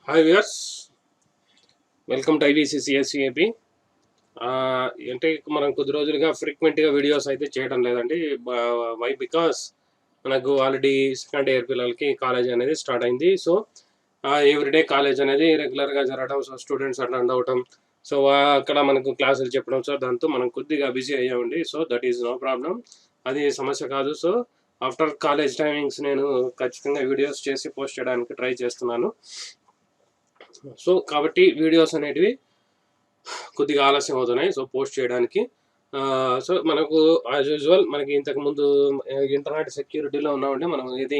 Hi viewers, welcome to IBCCSCAP. అంటే మనం కొద్ది రోజులుగా ఫ్రీక్వెంట్గా వీడియోస్ అయితే చేయడం లేదండి. వై బికాస్ మనకు ఆల్రెడీ సెకండ్ ఇయర్ పిల్లలకి కాలేజ్ అనేది స్టార్ట్ అయింది. సో ఎవ్రీడే కాలేజ్ అనేది రెగ్యులర్గా జరగడం, సో స్టూడెంట్స్ అటెండ్ అవ్వటం, సో అక్కడ మనకు క్లాసులు చెప్పడం, సో దాంతో మనం కొద్దిగా బిజీ అయ్యామండి. So that is no problem, అది సమస్య కాదు. సో ఆఫ్టర్ కాలేజ్ టైమింగ్స్ నేను ఖచ్చితంగా వీడియోస్ చేసి పోస్ట్ చేయడానికి ట్రై చేస్తున్నాను. సో కాబట్టి వీడియోస్ అనేటివి కొద్దిగా ఆలస్యం అవుతున్నాయి సో పోస్ట్ చేయడానికి. సో మనకు యాజ్ యూజువల్ మనకి ఇంతకుముందు ఇంటర్నెట్ సెక్యూరిటీలో ఉన్నామండి. మనం ఇది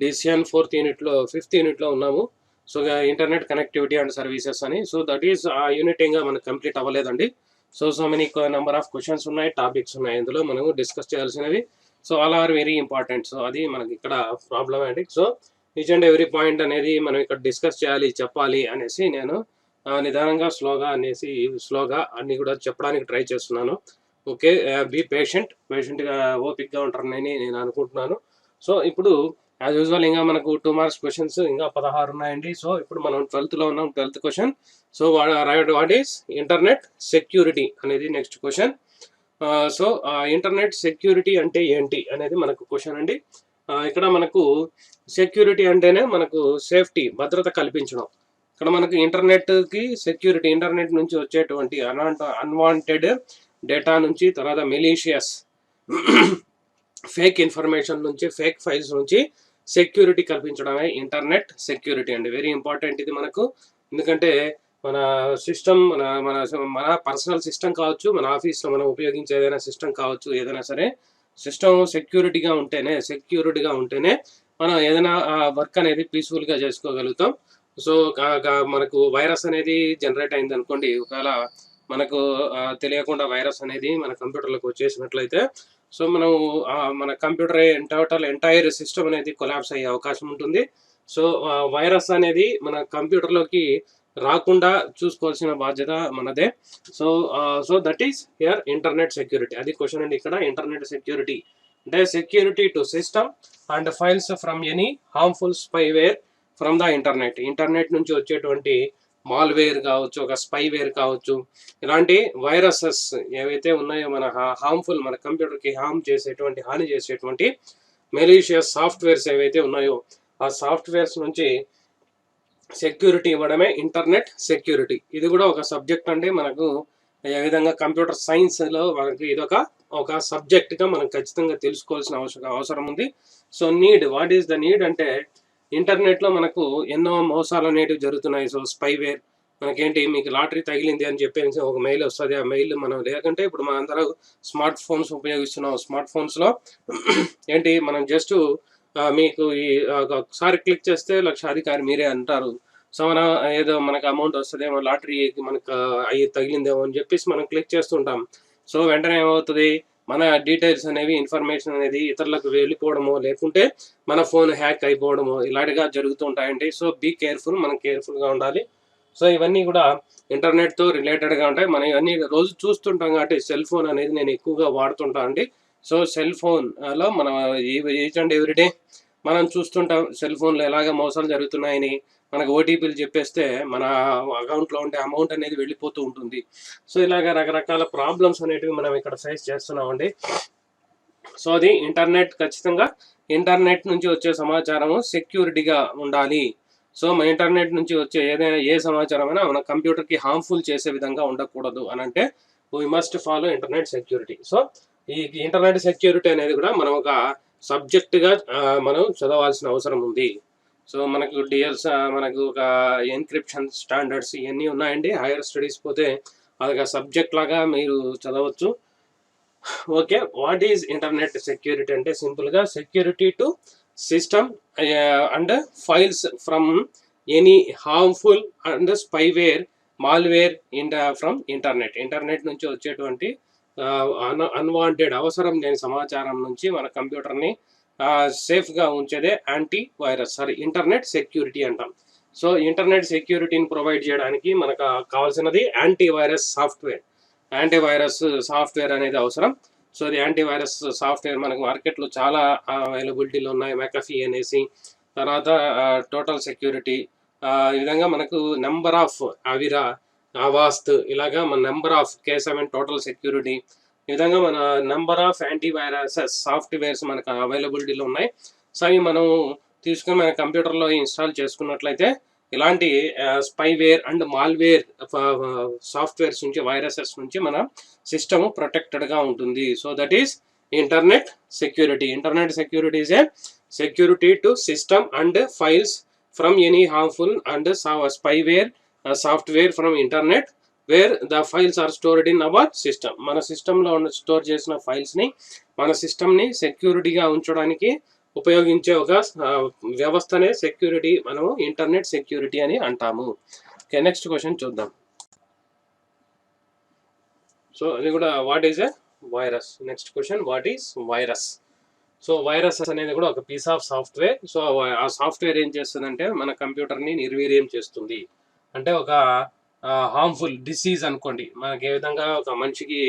డిసిఎన్ 4th యూనిట్లో 5th యూనిట్లో ఉన్నాము. So internet connectivity and services అని. సో దట్ ఈస్ ఆ యూనిట్ ఇంకా మనకు కంప్లీట్ అవ్వలేదండి. So many number of questions ఉన్నాయి, టాపిక్స్ ఉన్నాయి ఇందులో మనము డిస్కస్ చేయాల్సినవి. So all are very important. So అది మనకి ఇక్కడ problematic. So each and every point అనేది మనం ఇక్కడ డిస్కస్ చేయాలి, చెప్పాలి అనేసి నేను నిదానంగా స్లోగా అన్ని కూడా చెప్పడానికి ట్రై చేస్తున్నాను. ఓకే, బీ పేషెంట్గా ఓపిక్గా ఉంటారని నేను అనుకుంటున్నాను. సో ఇప్పుడు యాజ్ యూజువల్ ఇంకా మనకు 2 మార్క్స్ క్వశ్చన్స్ ఇంకా 16 ఉన్నాయండి. సో ఇప్పుడు మనం 12th ఉన్నాం. 12th question. So what is internet security అనేది next question. So internet security అంటే ఏంటి అనేది మనకు క్వశ్చన్ అండి. ఇక్కడ మనకు సెక్యూరిటీ అంటేనే మనకు సేఫ్టీ, భద్రత కల్పించడం. ఇక్కడ మనకు ఇంటర్నెట్కి సెక్యూరిటీ, ఇంటర్నెట్ నుంచి వచ్చేటువంటి అన్వాంటెడ్ డేటా నుంచి, తర్వాత మెలీషియస్ ఫేక్ ఇన్ఫర్మేషన్ నుంచి, ఫేక్ ఫైల్స్ నుంచి సెక్యూరిటీ కల్పించడమే ఇంటర్నెట్ సెక్యూరిటీ అండి. వెరీ ఇంపార్టెంట్ ఇది మనకు. ఎందుకంటే మన సిస్టమ్, మన పర్సనల్ సిస్టమ్ కావచ్చు, మన ఆఫీస్లో మనం ఉపయోగించే ఏదైనా సిస్టమ్ కావచ్చు, ఏదైనా సరే సిస్టమ్ సెక్యూరిటీగా ఉంటేనే మనం ఏదైనా వర్క్ అనేది పీస్ఫుల్గా చేసుకోగలుగుతాం. సో మనకు వైరస్ అనేది జనరేట్ అయింది అనుకోండి, ఒకవేళ మనకు తెలియకుండా వైరస్ అనేది మన కంప్యూటర్లోకి వచ్చేసినట్లయితే, సో మనం మన కంప్యూటర్ ఎంటైర్ సిస్టమ్ అనేది కొలాప్స్ అయ్యే అవకాశం ఉంటుంది. సో వైరస్ అనేది మన కంప్యూటర్లోకి రాకుండా చూసుకోవాల్సిన బాధ్యత మనదే. So that is here internet security. అది క్వశ్చన్ అండి ఇక్కడ. ఇంటర్నెట్ సెక్యూరిటీ అంటే security to system and files from any harmful spyware from the internet నుంచి వచ్చేటువంటి మాల్వేర్ కావచ్చు, ఒక స్పైవేర్ కావచ్చు, ఇలాంటి వైరసెస్ ఏవైతే ఉన్నాయో మన హార్మ్ఫుల్, మన కంప్యూటర్కి హాని చేసేటువంటి మెలీషియస్ సాఫ్ట్వేర్స్ ఏవైతే ఉన్నాయో ఆ సాఫ్ట్వేర్స్ నుంచి సెక్యూరిటీ ఇవ్వడమే ఇంటర్నెట్ సెక్యూరిటీ. ఇది కూడా ఒక సబ్జెక్ట్ అండి మనకు. ఏ విధంగా కంప్యూటర్ సైన్స్లో మనకి ఒక సబ్జెక్ట్గా మనం ఖచ్చితంగా తెలుసుకోవాల్సిన అవసరం ఉంది. So what is the need అంటే, ఇంటర్నెట్లో మనకు ఎన్నో మోసాలు అనేవి జరుగుతున్నాయి. సో స్పైవేర్ మనకేంటి, మీకు లాటరీ తగిలింది అని చెప్పేసి ఒక మెయిల్ వస్తుంది. ఆ మెయిల్ మనం లేకుంటే ఇప్పుడు మన అందరూ స్మార్ట్ ఫోన్స్ ఉపయోగిస్తున్నాం. స్మార్ట్ ఫోన్స్లో ఏంటి, మనం జస్ట్ మీకు ఒకసారి క్లిక్ చేస్తే లక్షాధికారి మీరే అంటారు. సో మనం ఏదో మనకు అమౌంట్ వస్తుందేమో, లాటరీ మనకు అయ్యి తగిలిందేమో అని చెప్పేసి మనం క్లిక్ చేస్తుంటాం. సో వెంటనే ఏమవుతుంది, మన డీటెయిల్స్ అనేవి, ఇన్ఫర్మేషన్ అనేది ఇతరులకు వెళ్ళిపోవడమో, లేకుంటే మన ఫోన్ హ్యాక్ అయిపోవడమో ఇలాంటిగా జరుగుతూ ఉంటాయండి. సో బీ కేర్ఫుల్, మనం కేర్ఫుల్గా ఉండాలి. సో ఇవన్నీ కూడా ఇంటర్నెట్తో రిలేటెడ్గా ఉంటాయి. మనం ఇవన్నీ రోజు చూస్తుంటాం కాబట్టి సెల్ ఫోన్ అనేది నేను ఎక్కువగా వాడుతుంటాను అండి. సో సెల్ ఫోన్లో మనం ఈచ్ అండ్ ఎవ్రీడే మనం చూస్తుంటాం సెల్ ఫోన్లో ఎలాగ మోసాలు జరుగుతున్నాయని. మనకు ఓటీపీలు చెప్పేస్తే మన అకౌంట్లో ఉండే అమౌంట్ అనేది వెళ్ళిపోతూ ఉంటుంది. సో ఇలాగ రకరకాల ప్రాబ్లమ్స్ అనేటివి మనం ఇక్కడ ఫేస్ చేస్తున్నామండి. సో అది ఖచ్చితంగా ఇంటర్నెట్ నుంచి వచ్చే సమాచారము సెక్యూరిటీగా ఉండాలి. సో మన ఇంటర్నెట్ నుంచి వచ్చే ఏ సమాచారం అయినా మన కంప్యూటర్కి హార్మ్ఫుల్ చేసే విధంగా ఉండకూడదు అని అంటే we must follow internet security. So ఈ ఇంటర్నెట్ సెక్యూరిటీ అనేది కూడా మనం ఒక సబ్జెక్టుగా మనం చదవాల్సిన అవసరం ఉంది. సో మనకు మనకు ఒక ఎన్క్రిప్షన్ స్టాండర్డ్స్ ఇవన్నీ ఉన్నాయండి. హైయర్ స్టడీస్ పోతే అదొక సబ్జెక్ట్ లాగా మీరు చదవచ్చు. Okay, what is internet security అంటే సింపుల్గా security to system and files from any harmful and spyware, malware from internet నుంచి వచ్చేటువంటి అన్వాంటెడ్, అవసరం లేని సమాచారం నుంచి మన కంప్యూటర్ని సేఫ్గా ఉంచేదే ఇంటర్నెట్ సెక్యూరిటీ అంటాం. సో ఇంటర్నెట్ సెక్యూరిటీని ప్రొవైడ్ చేయడానికి మనకు కావాల్సినది యాంటీవైరస్ సాఫ్ట్వేర్ అనేది అవసరం. సో ఇది యాంటీవైరస్ సాఫ్ట్వేర్ మనకు మార్కెట్లో చాలా అవైలబిలిటీలో ఉన్నాయి. మెకఫీ అనేసి, తర్వాత టోటల్ సెక్యూరిటీ, ఈ విధంగా మనకు నెంబర్ ఆఫ్ అవిరా, అవాస్ట్ ఇలాగా మన number of K7 total security, ఈ విధంగా మన నెంబర్ ఆఫ్ యాంటీవైరసెస్ సాఫ్ట్వేర్స్ మనకు అవైలబిలిటీలో ఉన్నాయి. సో అవి మనం తీసుకుని మన కంప్యూటర్లో ఇన్స్టాల్ చేసుకున్నట్లయితే ఇలాంటి స్పైవేర్ అండ్ మాల్వేర్ సాఫ్ట్వేర్స్ నుంచి, వైరసెస్ నుంచి మన సిస్టమ్ ప్రొటెక్టెడ్గా ఉంటుంది. So that is internet security. Internet security is a security to system and files from any harmful and spyware software from internet where the files are stored in our system. మన సిస్టంలో store చేసిన ఫైల్స్ని మన సిస్టమ్ని సెక్యూరిటీగా ఉంచడానికి ఉపయోగించే ఒక వ్యవస్థనే సెక్యూరిటీ, మనము ఇంటర్నెట్ సెక్యూరిటీ అని అంటాము. ఓకే, నెక్స్ట్ క్వశ్చన్ చూద్దాం. సో అది కూడా what is a virus. Next question, what is virus? So virus అనేది కూడా ఒక పీస్ ఆఫ్ సాఫ్ట్వేర్. సో ఆ సాఫ్ట్వేర్ ఏం చేస్తుందంటే మన కంప్యూటర్ని నిర్వీర్యం చేస్తుంది. అంటే ఒక హార్మ్ఫుల్ డిసీజ్ అనుకోండి, మనకి ఏ విధంగా ఒక మనిషికి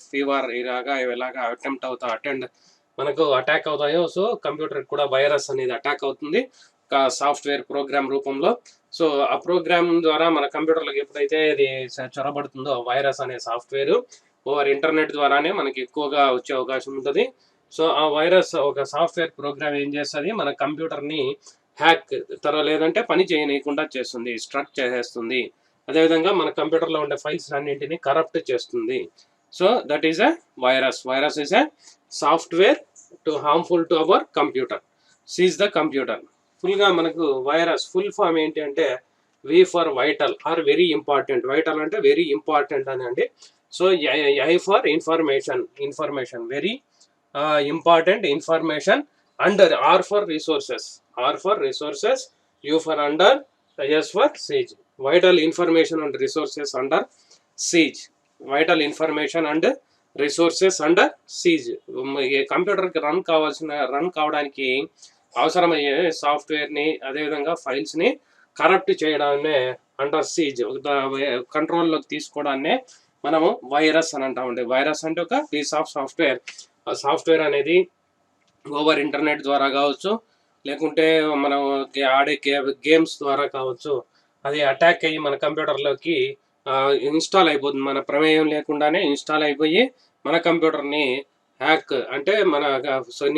ఫీవర్ ఇలాగా మనకు అటాక్ అవుతాయో, సో కంప్యూటర్ కూడా వైరస్ అనేది అటాక్ అవుతుంది ఒక సాఫ్ట్వేర్ ప్రోగ్రామ్ రూపంలో. సో ఆ ప్రోగ్రామ్ ద్వారా మన కంప్యూటర్లకు ఎప్పుడైతే ఇది చొరబడుతుందో వైరస్ అనే సాఫ్ట్వేర్ ఓవర్ ఇంటర్నెట్ ద్వారానే మనకి ఎక్కువగా వచ్చే అవకాశం ఉంటుంది. సో ఆ వైరస్ ఒక సాఫ్ట్వేర్ ప్రోగ్రామ్ ఏం చేస్తుంది, మన కంప్యూటర్ని హ్యాక్ లేదంటే పని చేయనీయకుండా చేస్తుంది, స్ట్రక్ చేసేస్తుంది. అదేవిధంగా మన కంప్యూటర్లో ఉండే ఫైల్స్ అన్నింటినీ కరప్ట్ చేస్తుంది. So that is a virus. Virus is a software to harmful to our computer, seize the computer. ఫుల్గా మనకు వైరస్ ఫుల్ ఫామ్ ఏంటి అంటే V for vital are very important. Vital అంటే వెరీ ఇంపార్టెంట్ అని అండి. So I for information very important information, under R for resources, U for under, S for siege. Vital information and resources under siege. Vital information and resources under siege. కంప్యూటర్కి run కావడానికి అవసరమయ్యే సాఫ్ట్వేర్ని, అదేవిధంగా ఫైల్స్ని corrupt చేయడాన్నే under siege, కంట్రోల్లోకి తీసుకోవడాన్నే మనము వైరస్ అని అంటామండి. వైరస్ అంటే ఒక పీస్ ఆఫ్ సాఫ్ట్వేర్. ఆ సాఫ్ట్వేర్ అనేది ఓవర్ ఇంటర్నెట్ ద్వారా కావచ్చు, లేకుంటే మనం ఆడే గేమ్స్ ద్వారా కావచ్చు, అది అటాక్ అయ్యి మన కంప్యూటర్లోకి ఇన్స్టాల్ అయిపోతుంది. మన ప్రమేయం లేకుండానే ఇన్స్టాల్ అయిపోయి మన కంప్యూటర్ని హ్యాక్ అంటే మన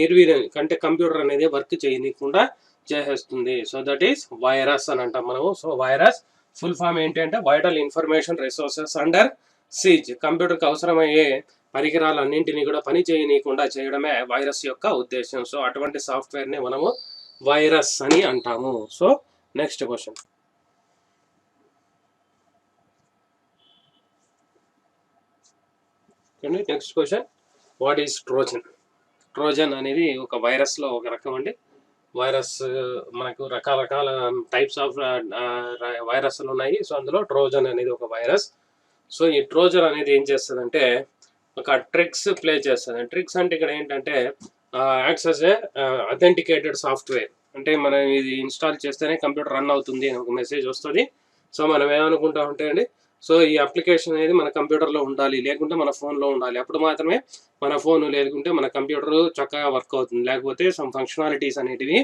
నిర్వీర్యం అంటే కంప్యూటర్ అనేది వర్క్ చేయనీయకుండా చేసేస్తుంది. సో దట్ ఈస్ వైరస్ అని అంటాం మనము. సో వైరస్ ఫుల్ ఫామ్ ఏంటి అంటే vital information resources under siege. కంప్యూటర్కి అవసరమయ్యే పరికరాలన్నింటినీ కూడా పని చేయనీయకుండా చేయడమే వైరస్ యొక్క ఉద్దేశం. సో అటువంటి సాఫ్ట్వేర్ని మనము వైరస్ అని అంటాము. So next question, next question, what is Trojan? Trojan అనేది ఒక వైరస్లో ఒక రకం అండి. వైరస్ మనకు రకరకాల టైప్స్ ఆఫ్ వైరస్లు ఉన్నాయి. సో అందులో ట్రోజన్ అనేది ఒక వైరస్. సో ఈ ట్రోజన్ అనేది ఏం చేస్తుందంటే ఒక ట్రిక్స్ ప్లే చేస్తుంది. ట్రిక్స్ అంటే ఇక్కడ ఏంటంటే acts as a authenticated software. అంటే మనం ఇది ఇన్స్టాల్ చేస్తేనే కంప్యూటర్ రన్ అవుతుంది అని ఒక మెసేజ్ వస్తుంది. సో మనం ఏమనుకుంటామంటే అండి, సో ఈ అప్లికేషన్ అనేది మన కంప్యూటర్లో ఉండాలి, లేకుంటే మన ఫోన్లో ఉండాలి. అప్పుడు మాత్రమే మన ఫోన్ లేకుంటే మన కంప్యూటర్ చక్కగా వర్క్ అవుతుంది, లేకపోతే సమ్ ఫంక్షనాలిటీస్ అనేటివి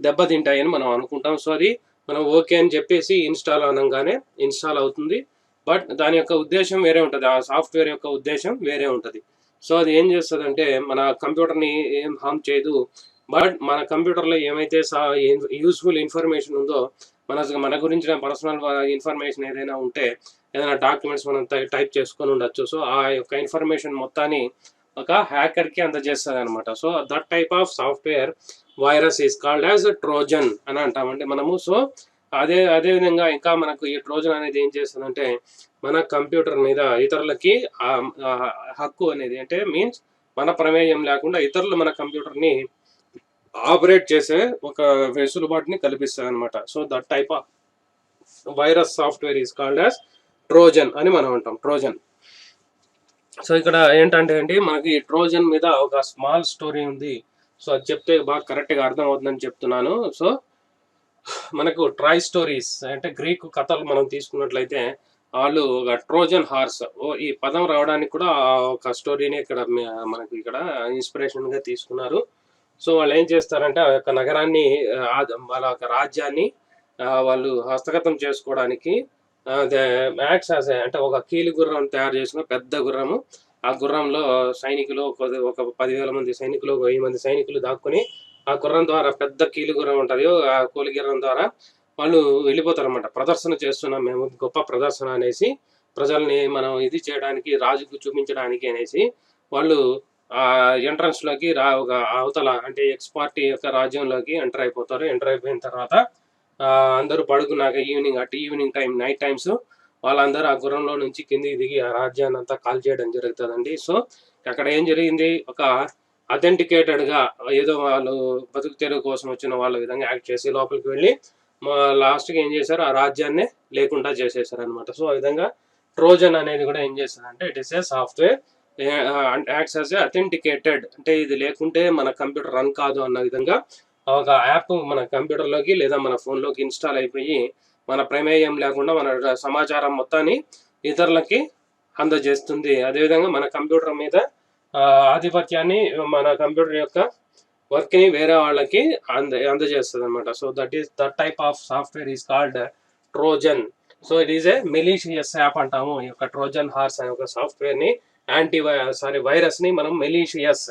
దెబ్బతింటాయని మనం అనుకుంటాం. సో అది మనం ఓకే అని చెప్పేసి ఇన్స్టాల్ అనగానే ఇన్స్టాల్ అవుతుంది. బట్ దాని యొక్క ఉద్దేశం వేరే ఉంటుంది, ఆ సాఫ్ట్వేర్ యొక్క ఉద్దేశం వేరే ఉంటుంది. సో అది ఏం చేస్తుంది అంటే మన కంప్యూటర్ని ఏం హార్మ్ చేయదు, బట్ మన కంప్యూటర్లో ఏమైతే యూస్ఫుల్ ఇన్ఫర్మేషన్ ఉందో, మన గురించిన పర్సనల్ ఇన్ఫర్మేషన్ ఏదైనా ఉంటే, ఏదైనా డాక్యుమెంట్స్ మనం టైప్ చేసుకొని ఉండొచ్చు. సో ఆ యొక్క ఇన్ఫర్మేషన్ మొత్తాన్ని ఒక హ్యాకర్కి అందజేస్తుంది అనమాట. So that type of software virus is called as Trojan అని అంటామండి మనము. సో అదేవిధంగా ఇంకా మనకు ఈ ట్రోజన్ అనేది ఏం చేస్తుందంటే మన కంప్యూటర్ మీద ఇతరులకి హక్కు అనేది, అంటే మీన్స్ మన ప్రమేయం లేకుండా ఇతరులు మన కంప్యూటర్ని ఆపరేట్ చేసే ఒక వెసులుబాటుని కల్పిస్తుంది అనమాట. So that type of virus software is called as Trojan అని మనం అంటాం, ట్రోజన్. సో ఇక్కడ ఏంటంటే అండి, మనకి ట్రోజన్ మీద ఒక స్మాల్ స్టోరీ ఉంది. సో అది చెప్తే బాగా కరెక్ట్గా అర్థం అవుతుందని చెప్తున్నాను. సో మనకు ట్రాయ్ స్టోరీస్ అంటే గ్రీకు కథలు మనం తీసుకున్నట్లయితే వాళ్ళు ఒక ట్రోజన్ హార్స్, ఈ పదం రావడానికి కూడా ఒక స్టోరీని ఇక్కడ మనకు ఇక్కడ ఇన్స్పిరేషన్గా తీసుకున్నారు. సో వాళ్ళు ఏం చేస్తారంటే ఆ యొక్క నగరాన్ని, వాళ్ళ యొక్క రాజ్యాన్ని వాళ్ళు హస్తగతం చేసుకోవడానికి మ్యాక్స్ అంటే ఒక కీలు గుర్రం తయారు చేసిన పెద్ద గుర్రము. ఆ గుర్రంలో సైనికులు ఒక 10,000 మంది సైనికులు, 1000 మంది సైనికులు దాక్కుని ఆ గుర్రం ద్వారా పెద్ద కీలు గుర్రం ఉంటది. ఆ కూలి గుర్రం ద్వారా వాళ్ళు వెళ్ళిపోతారనమాట. ప్రదర్శన చేస్తున్నాం మేము, గొప్ప ప్రదర్శన అనేసి ప్రజల్ని మనం ఇది చేయడానికి, రాజుకు చూపించడానికి అనేసి వాళ్ళు ఎంట్రన్స్‌లోకి ఒక అవతల అంటే ఎక్స్ పార్టీ యొక్క రాజ్యంలోకి ఎంటర్ అయిపోతారు. ఎంటర్ అయిపోయిన తర్వాత అందరూ పడుకున్నాక ఈవినింగ్ టైం, నైట్ టైమ్స్ వాళ్ళందరూ ఆ గుర్రంలో నుంచి కిందికి దిగి ఆ రాజ్యాన్నంతా కాల్చేయడం జరుగుతదండి. సో, అక్కడ ఏం జరిగింది, ఒక అథెంటికేటెడ్‌గా ఏదో వాళ్ళు బతుకు తెరువు కోసం వచ్చిన వాళ్ళ విధంగా యాక్ట్ చేసి లోపలికి వెళ్ళి లాస్ట్‌కి ఏం చేశారు, ఆ రాజ్యాన్నే లేకుండా చేసేసారనమాట. సో, ఆ విధంగా ట్రోజన్ అనేది కూడా ఏం చేస్తదంటే it is a software acts as a authenticated, అంటే ఇది లేకుంటే మన కంప్యూటర్ రన్ కాదు అన్న విధంగా ఒక యాప్ మన కంప్యూటర్‌లోకి లేదా మన ఫోన్‌లోకి ఇన్‌స్టాల్ అయిపోయి, మన ప్రమేయం లేకుండా మన సమాచారం మొత్తాన్ని ఇతరులకి అందజేస్తుంది. అదేవిధంగా మన కంప్యూటర్ మీద ఆధిపత్యాన్ని, మన కంప్యూటర్ యొక్క వర్క్‌ని వేరే వాళ్ళకి అందజేస్తదనమాట. So, that type of software is called Trojan. So, it is a malicious app అంటాము. ఈ యొక్క ట్రోజన్ హార్స్ అనే ఒక సాఫ్ట్‌వేర్‌ని వైరస్‌ని మనం మెలీషియస్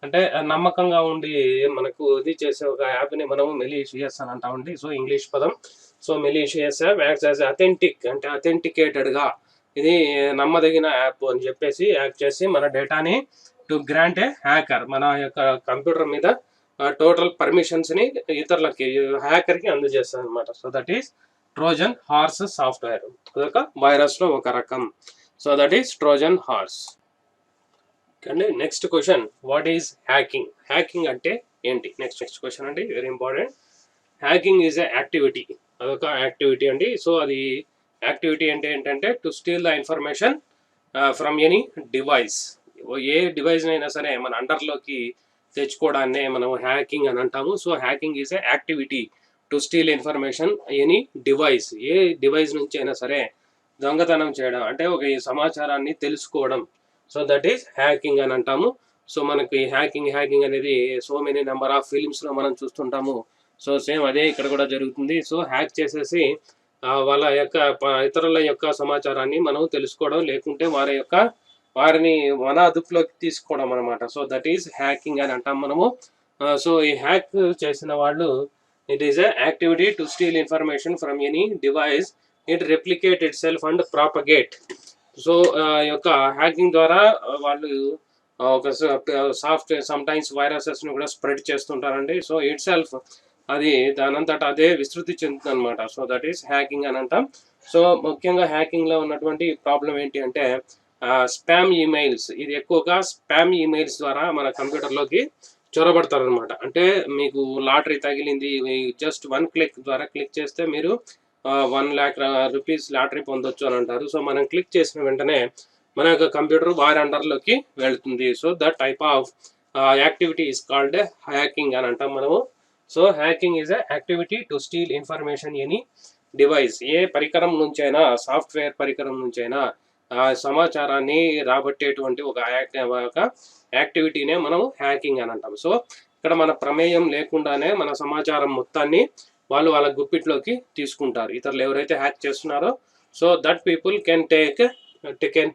అంటే నమ్మకంగా ఉండి మనకు ఇది చేసే ఒక యాప్‌ని మనం మెలీషియస్ అని అంటామండి. సో, ఇంగ్లీష్ పదం. So, malicious app acts as authentic అంటే అథెంటికేటెడ్‌గా ఇది నమ్మదగిన యాప్ అని చెప్పేసి యాక్ట్ చేసి మన డేటాని టు గ్రాంట్ ఏ హ్యాకర్, మన యొక్క కంప్యూటర్ మీద టోటల్ పర్మిషన్స్‌ని ఇతరులకి, హ్యాకర్‌కి అందజేస్తుంది అనమాట. So, that is Trojan horse software. అదొక వైరస్‌లో ఒక రకం. So, that is Trojan horse. అండి next question, what is hacking? Hacking అంటే ఏంటి? నెక్స్ట్ క్వశ్చన్ అండి, very important. Hacking is a activity. అదొక యాక్టివిటీ అండి. సో, అది యాక్టివిటీ అంటే ఏంటంటే to steal the information from any device. ఏ డివైస్ అయినా సరే మన అండర్లోకి తెచ్చుకోవడాన్నే మనం హ్యాకింగ్ అని అంటాము. So, hacking is a activity to steal information any device. ఏ డివైస్ నుంచి అయినా సరే దొంగతనం చేయడం అంటే ఒక ఈ సమాచారాన్ని తెలుసుకోవడం. సో, దట్ ఈస్ హ్యాకింగ్ అని అంటాము. సో, మనకి హ్యాకింగ్ అనేది సో మెనీ నెంబర్ ఆఫ్ ఫిల్మ్స్‌లో మనం చూస్తుంటాము. సో, సేమ్ అదే ఇక్కడ కూడా జరుగుతుంది. సో, హ్యాక్ చేసేసి వాళ్ళ యొక్క ఇతరుల యొక్క సమాచారాన్ని మనం తెలుసుకోవడం, లేకుంటే వారిని మన అదుపులోకి తీసుకోవడం అనమాట. సో, దట్ ఈస్ హ్యాకింగ్ అని అంటాం మనము. సో, ఈ హ్యాక్ చేసిన వాళ్ళు it is a activity to steal information from any device, it replicate it self and propagate. So, యొక్క హ్యాకింగ్ ద్వారా వాళ్ళు ఒక సాఫ్ట్వేర్ సమ్ టైమ్స్ వైరసెస్ని కూడా స్ప్రెడ్ చేస్తుంటారండి. సో, ఇట్ సెల్ఫ్ అది దానంతట అదే విస్తృతి చెందుతుంది అనమాట. సో, దట్ ఈస్ హ్యాకింగ్ అని అంటాం. సో, ముఖ్యంగా హ్యాకింగ్లో ఉన్నటువంటి ప్రాబ్లం ఏంటి అంటే స్పామ్ ఈమెయిల్స్. ఇది ఎక్కువగా స్పామ్ ఈమెయిల్స్ ద్వారా మన కంప్యూటర్లోకి చొరబడతారనమాట. అంటే మీకు లాటరీ తగిలింది, జస్ట్ 1 క్లిక్ ద్వారా క్లిక్ చేస్తే మీరు 1,00,000 రూపీస్ లాటరీ పొందొచ్చు అని అంటారు. సో, మనం క్లిక్ చేసిన వెంటనే మన యొక్క కంప్యూటర్ వారి అండర్లోకి వెళ్తుంది. So, that type of activity is called hacking అని అంటాం మనము. So, hacking is a activity to steal information any device. ఏ పరికరం నుంచైనా, సాఫ్ట్వేర్ పరికరం నుంచైనా సమాచారాన్ని రాబట్టేటువంటి ఒక యాక్టివిటీనే మనం హ్యాకింగ్ అని అంటాం. సో, ఇక్కడ మన ప్రమేయం లేకుండానే మన సమాచారం మొత్తాన్ని వాళ్ళ గుప్పిట్లోకి తీసుకుంటారు ఇతరులు ఎవరైతే హ్యాక్ చేస్తున్నారో. So, that people can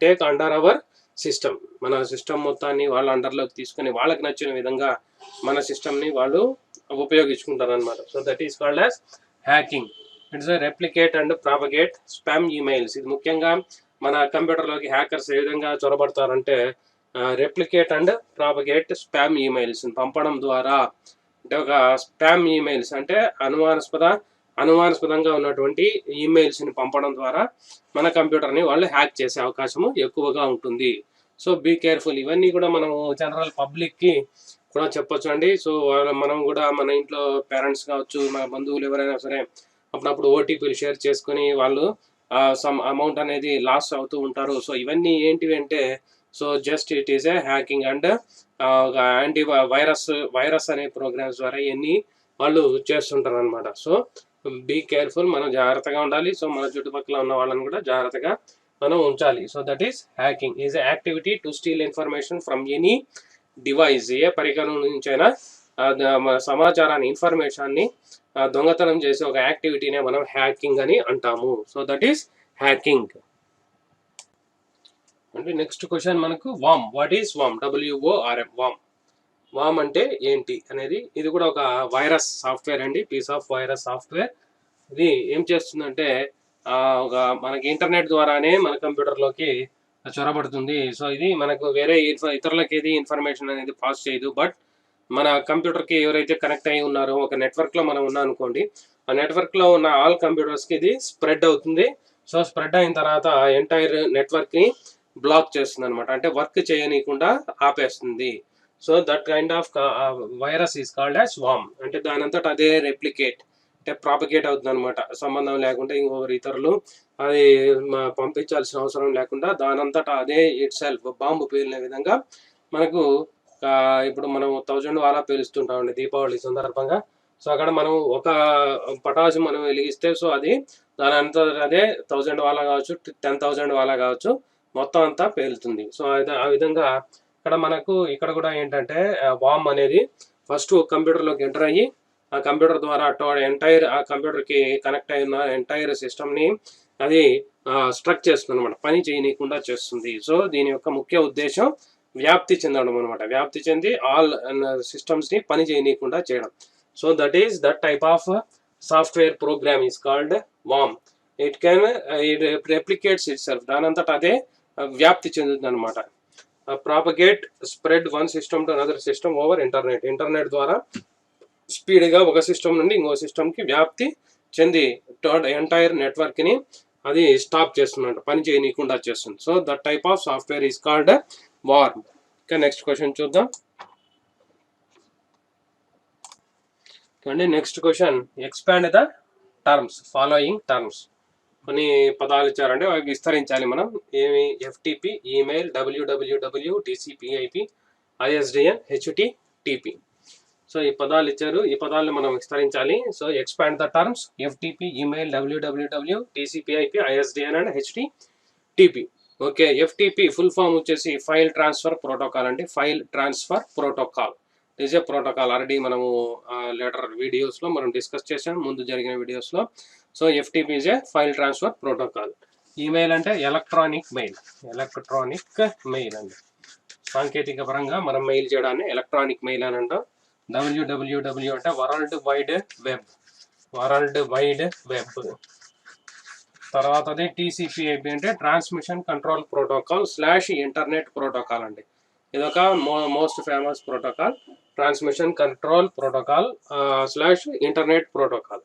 take under hour system. మన సిస్టమ్ మొత్తాన్ని వాళ్ళ అండర్లోకి తీసుకొని వాళ్ళకి నచ్చిన విధంగా మన సిస్టమ్ని వాళ్ళు ఉపయోగించుకుంటారు అనమాట. So, that is called as hacking. It's replicate and propagate spam emails. ఇది ముఖ్యంగా మన కంప్యూటర్లోకి హ్యాకర్స్ ఏ విధంగా చొరబడతారంటే replicate and propagate spam emails పంపడం ద్వారా. అంటే ఒక స్పామ్ ఈమెయిల్స్ అంటే అనుమానాస్పదంగా ఉన్నటువంటి ఈమెయిల్స్ని పంపడం ద్వారా మన కంప్యూటర్ని వాళ్ళు హ్యాక్ చేసే అవకాశము ఎక్కువగా ఉంటుంది. So, be careful. ఇవన్నీ కూడా మనం జనరల్ పబ్లిక్కి కూడా చెప్పొచ్చు అండి. సో, మనం కూడా మన ఇంట్లో పేరెంట్స్ కావచ్చు, మన బంధువులు ఎవరైనా సరే అప్పుడప్పుడు ఓటీపీలు షేర్ చేసుకొని వాళ్ళు సమ్ అమౌంట్ అనేది లాస్ అవుతూ ఉంటారు. సో, ఇవన్నీ ఏంటివి అంటే so, just it is a hacking and ఒక వైరస్ అనే ప్రోగ్రామ్స్ ద్వారా ఇవన్నీ వాళ్ళు చేస్తుంటారు అనమాట. So, be careful. మనం జాగ్రత్తగా ఉండాలి. సో, మన చుట్టుపక్కల ఉన్న వాళ్ళని కూడా జాగ్రత్తగా మనం ఉంచాలి. So, that is hacking is a activity to steal information from any device. ఏ పరికరం నుంచైనా మన సమాచారాన్ని, ఇన్ఫర్మేషన్ని దొంగతనం చేసే ఒక యాక్టివిటీనే మనం హ్యాకింగ్ అని అంటాము. So that is hacking. అంటే నెక్స్ట్ క్వశ్చన్ మనకు worm. What is worm? WORM. Worm. Worm అంటే ఏంటి అనేది, ఇది కూడా ఒక వైరస్ సాఫ్ట్వేర్ అండి, పీస్ ఆఫ్ వైరస్ సాఫ్ట్వేర్. ఇది ఏం చేస్తుందంటే ఒక మనకి ఇంటర్నెట్ ద్వారానే మన కంప్యూటర్లోకి చొరబడుతుంది. సో ఇది మనకు వేరే ఇతరులకి ఏది ఇన్ఫర్మేషన్ అనేది పాస్ చేయదు. బట్ మన కంప్యూటర్కి ఎవరైతే కనెక్ట్ అయి ఉన్నారో, ఒక నెట్వర్క్లో మనం ఉన్నాం అనుకోండి, ఆ నెట్వర్క్లో ఉన్న ఆల్ కంప్యూటర్స్కి ఇది స్ప్రెడ్ అవుతుంది. సో స్ప్రెడ్ అయిన తర్వాత ఎంటైర్ నెట్వర్క్ని బ్లాక్ చేస్తుంది అనమాట, అంటే వర్క్ చేయనీయకుండా ఆపేస్తుంది. So that kind of virus is called as worm. అంటే దానంతట అదే రెప్లికేట్ అంటే ప్రాపగేట్ అవుతుంది అనమాట, సంబంధం లేకుండా ఇంకొకరు ఇతరులు అది పంపించాల్సిన అవసరం లేకుండా దానంతట అదే ఇట్ సెల్ఫ్ బాంబు పేలిన విధంగా మనకు ఇప్పుడు మనం 1000 వాలా పేలుస్తుంటామండి దీపావళి సందర్భంగా. సో అక్కడ మనం ఒక పటాసు మనం వెలిగిస్తే సో అది దాని అంతా అదే 1000 వాలా కావచ్చు, 10,000 వాలా కావచ్చు, మొత్తం అంతా పేలుతుంది. సో ఆ విధంగా ఇక్కడ మనకు ఇక్కడ కూడా ఏంటంటే వామ్ అనేది ఫస్ట్ కంప్యూటర్లోకి ఎంటర్ అయ్యి ఆ కంప్యూటర్ ద్వారా ఎంటైర్ ఆ కంప్యూటర్కి కనెక్ట్ అయిన ఎంటైర్ సిస్టమ్ని అది స్ట్రక్ చేస్తుంది అనమాట, పని చేయనీయకుండా చేస్తుంది. సో దీని యొక్క ముఖ్య ఉద్దేశం వ్యాప్తి చెందడం అనమాట, వ్యాప్తి చెంది ఆల్ సిస్టమ్స్ని పని చేయనీయకుండా చేయడం. So that is that type of software program is called worm. It can it replicates itself, దానంతట అదే వ్యాప్తి చెందుతుంది అనమాట. Propagate spread one system to another system over internet. Internet ద్వారా స్పీడ్గా ఒక సిస్టమ్ నుండి ఇంకో సిస్టమ్కి వ్యాప్తి చెంది ఎంటైర్ నెట్వర్క్ని అది స్టాప్ చేస్తుందంట, పని చేయనీయకుండా చేస్తుంది. So that type of software is called worm. ఇంకా నెక్స్ట్ క్వశ్చన్ చూద్దాం. Next question, expand the terms, following terms. కొన్ని పదాలు ఇచ్చారంటే అవి విస్తరించాలి మనం. ఏమి? FTP, email, www, TCP/IP, ISDN, HTTP. So ఈ పదాలు ఇచ్చారు, ఈ పదాలను మనం విస్తరించాలి. So expand the terms FTP, email, www, TCP/IP, ISDN and HTTP. Okay, FTP full form వచ్చేసి ఫైల్ ట్రాన్స్ఫర్ ప్రోటోకాల్ అండి. File transfer protocol is a protocol. Already మనము లేటర్ వీడియోస్లో మనం డిస్కస్ చేసాం, ముందు జరిగిన వీడియోస్లో. So FTP is a file transfer protocol. Email అంటే ఎలక్ట్రానిక్ మెయిల్, ఎలక్ట్రానిక్ మెయిల్ అండి. సాంకేతిక పరంగా మనం మెయిల్ చేయడాన్ని ఎలక్ట్రానిక్ మెయిల్ అని అంటాం. www అంటే world wide web, world wide web. తర్వాత అది TCP/IP అంటే transmission control protocol / internet protocol అండి. ఇదొక most famous protocol, transmission control protocol / internet protocol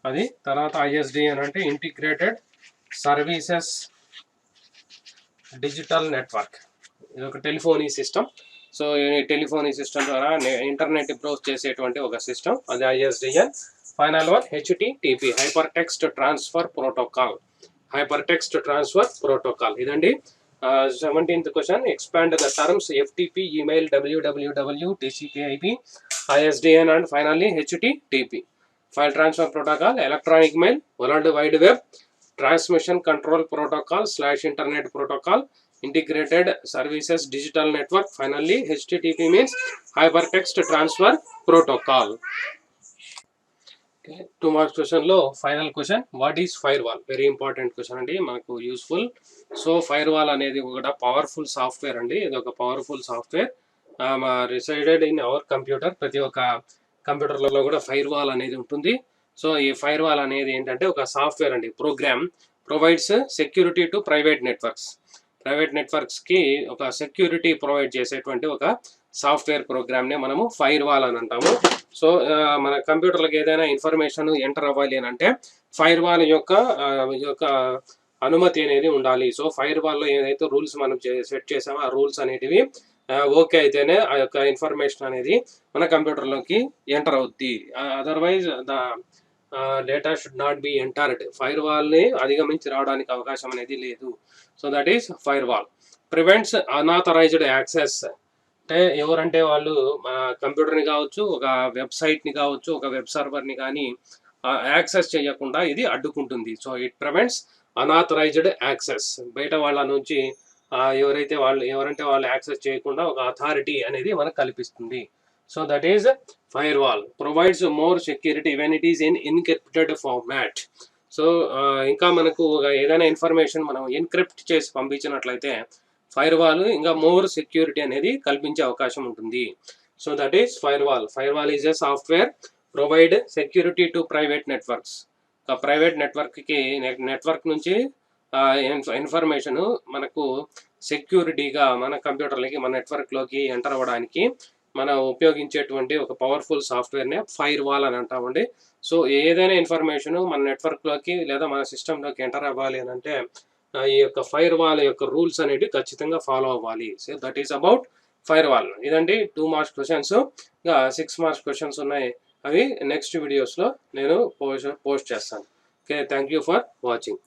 అది. తర్వాత ISDN అంటే ఇంటిగ్రేటెడ్ సర్వీసెస్ డిజిటల్ నెట్వర్క్, ఇది ఒక టెలిఫోనీ సిస్టమ్. సో ఈ టెలిఫోనీ సిస్టమ్ ద్వారా ఇంటర్నెట్ బ్రౌజ్ చేసేటువంటి ఒక సిస్టమ్, అది ISDN. Final one HTTP, hyper text transfer protocol, hyper text transfer protocol. ఇదండి 17th question. Expand the terms FTP, email, www, TCP/IP, ISDN and finally HTTP. File transfer protocol, electronic mail, world wide web, transmission control protocol / internet protocol, integrated services digital network, finally HTTP means hypertext transfer protocol. Okay, 2 marks question లో final question, what is fire wall? Very important question అండి, మనకు useful. So fire wall అనేది ఒక powerful software అండి, ఇది ఒక powerful software resided in our computer. ప్రతి ఒక్క కంప్యూటర్లలో కూడా ఫైర్ వాల్ అనేది ఉంటుంది. సో ఈ ఫైర్ వాల్ అనేది ఏంటంటే ఒక సాఫ్ట్వేర్ అండి, program provides security to private networks. Private నెట్వర్క్స్కి ఒక సెక్యూరిటీ ప్రొవైడ్ చేసేటువంటి ఒక సాఫ్ట్వేర్ ప్రోగ్రామ్నే మనము ఫైర్ వాల్ అని అంటాము. సో మన కంప్యూటర్లకు ఏదైనా ఇన్ఫర్మేషన్ ఎంటర్ అవ్వాలి అని అంటే ఫైర్ వాల్ యొక్క అనుమతి అనేది ఉండాలి. సో ఫైర్ వాల్లో ఏదైతే రూల్స్ మనం సెట్ చేసామో ఆ రూల్స్ అనేటివి ఓకే అయితేనే ఆ యొక్క ఇన్ఫర్మేషన్ అనేది మన కంప్యూటర్లోకి ఎంటర్ అవుద్ది. Otherwise the data should not be entered. ఫైర్ వాల్ని అధిగమించి రావడానికి అవకాశం అనేది లేదు. So that is firewall. Prevents unauthorised access, అంటే ఎవరంటే వాళ్ళు కంప్యూటర్ని కావచ్చు, ఒక వెబ్సైట్ని కావచ్చు, ఒక వెబ్ సర్వర్ని కానీ యాక్సెస్ చేయకుండా ఇది అడ్డుకుంటుంది. So it prevents unauthorised access. బయట వాళ్ళ నుంచి ఎవరంటే వాళ్ళు యాక్సెస్ చేయకుండా ఒక అథారిటీ అనేది మనకు కల్పిస్తుంది. So that is firewall provides more security when it is in encrypted format. So ఇంకా మనకు ఏదైనా ఇన్ఫర్మేషన్ మనం ఎన్క్రిప్ట్ చేసి పంపించినట్లయితే ఫైర్వాల్ ఇంకా మోర్ సెక్యూరిటీ అనేది కల్పించే అవకాశం ఉంటుంది. So that is firewall. Firewall is a software provide security to private networks. Private నెట్వర్క్కి నెట్వర్క్ నుంచి ఇన్ఫర్మేషన్ మనకు సెక్యూరిటీగా మన కంప్యూటర్లకి మన నెట్వర్క్లోకి ఎంటర్ అవ్వడానికి మనం ఉపయోగించేటువంటి ఒక పవర్ఫుల్ సాఫ్ట్వేర్నే ఫైర్ వాల్ అని అంటామండి. సో ఏదైనా ఇన్ఫర్మేషన్ మన నెట్వర్క్లోకి లేదా మన సిస్టంలోకి ఎంటర్ అవ్వాలి అని అంటే ఈ యొక్క ఫైర్ వాల్ యొక్క రూల్స్ అనేవి ఖచ్చితంగా ఫాలో అవ్వాలి. So that is about fire wall. ఇదండి 2 మార్క్స్ క్వశ్చన్స్. ఇంకా 6 మార్క్స్ క్వశ్చన్స్ ఉన్నాయి. అవి నెక్స్ట్ వీడియోస్లో నేను పోస్ట్ చేస్తాను. Okay, thank you for watching.